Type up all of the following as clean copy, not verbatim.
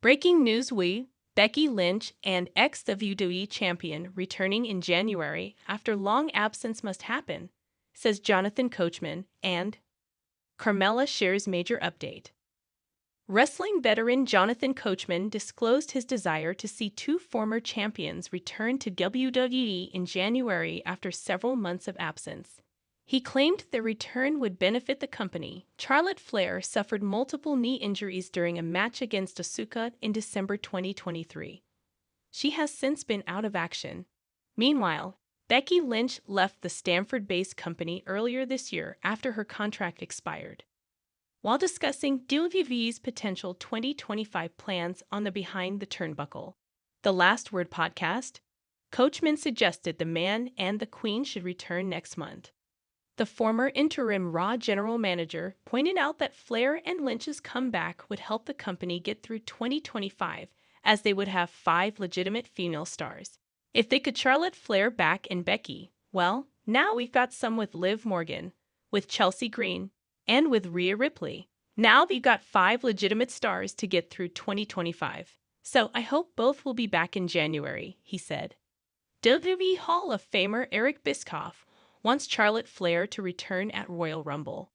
Breaking news: Becky Lynch and ex-WWE champion returning in January after long absence must happen, says Jonathan Coachman, and Carmella shares major update. Wrestling veteran Jonathan Coachman disclosed his desire to see two former champions return to WWE in January after several months of absence. He claimed their return would benefit the company. Charlotte Flair suffered multiple knee injuries during a match against Asuka in December 2023. She has since been out of action. Meanwhile, Becky Lynch left the Stamford-based company earlier this year after her contract expired. While discussing WWE's potential 2025 plans on the Behind the Turnbuckle, The Last Word podcast, Coachman suggested the Man and the Queen should return next month. The former interim Raw general manager pointed out that Flair and Lynch's comeback would help the company get through 2025, as they would have 5 legitimate female stars. If they could Charlotte Flair back and Becky, well, now we've got some with Liv Morgan, with Chelsea Green, and with Rhea Ripley. Now they've got 5 legitimate stars to get through 2025. So I hope both will be back in January, he said. WWE Hall of Famer Eric Bischoff wants Charlotte Flair to return at Royal Rumble.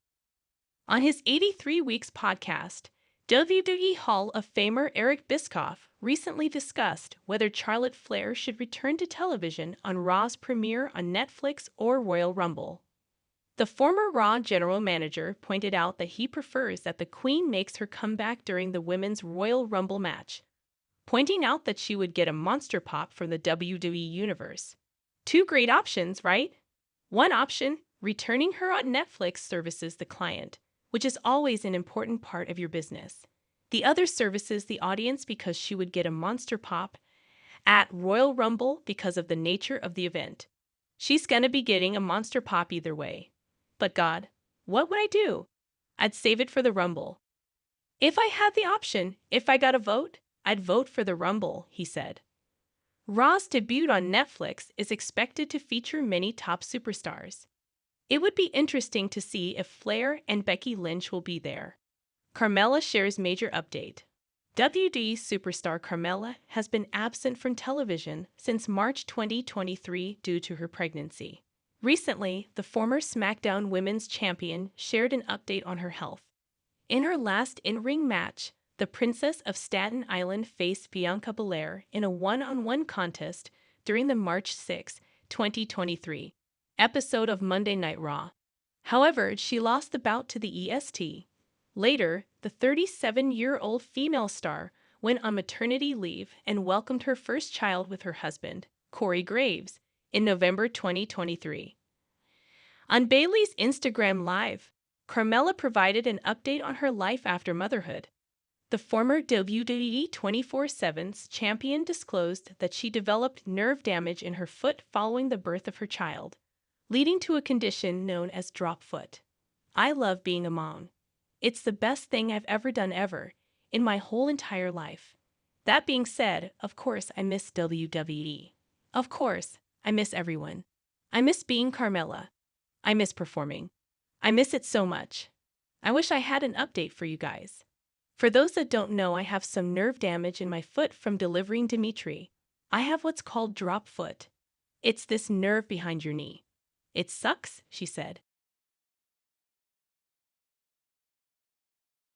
On his 83 Weeks podcast, WWE Hall of Famer Eric Bischoff recently discussed whether Charlotte Flair should return to television on Raw's premiere on Netflix or Royal Rumble. The former Raw general manager pointed out that he prefers that the Queen makes her comeback during the Women's Royal Rumble match, pointing out that she would get a monster pop from the WWE Universe. 2 great options, right? One option, returning her on Netflix, services the client, which is always an important part of your business. The other services the audience because she would get a monster pop at Royal Rumble because of the nature of the event. She's gonna be getting a monster pop either way. But God, what would I do? I'd save it for the Rumble. If I had the option, if I got a vote, I'd vote for the Rumble, he said. Raw's debut on Netflix is expected to feature many top superstars. It would be interesting to see if Flair and Becky Lynch will be there. Carmella shares major update. WWE superstar Carmella has been absent from television since March 2023 due to her pregnancy. Recently, the former SmackDown Women's Champion shared an update on her health. In her last in-ring match, the Princess of Staten Island faced Bianca Belair in a one-on-one contest during the March 6, 2023, episode of Monday Night Raw. However, she lost the bout to the EST. Later, the 37-year-old female star went on maternity leave and welcomed her first child with her husband, Corey Graves, in November 2023. On Bayley's Instagram Live, Carmella provided an update on her life after motherhood. The former WWE 24/7's champion disclosed that she developed nerve damage in her foot following the birth of her child, leading to a condition known as drop foot. I love being a mom. It's the best thing I've ever done in my whole entire life. That being said, of course I miss WWE. Of course, I miss everyone. I miss being Carmella. I miss performing. I miss it so much. I wish I had an update for you guys. For those that don't know, I have some nerve damage in my foot from delivering Dimitri. I have what's called drop foot. It's this nerve behind your knee. It sucks, she said.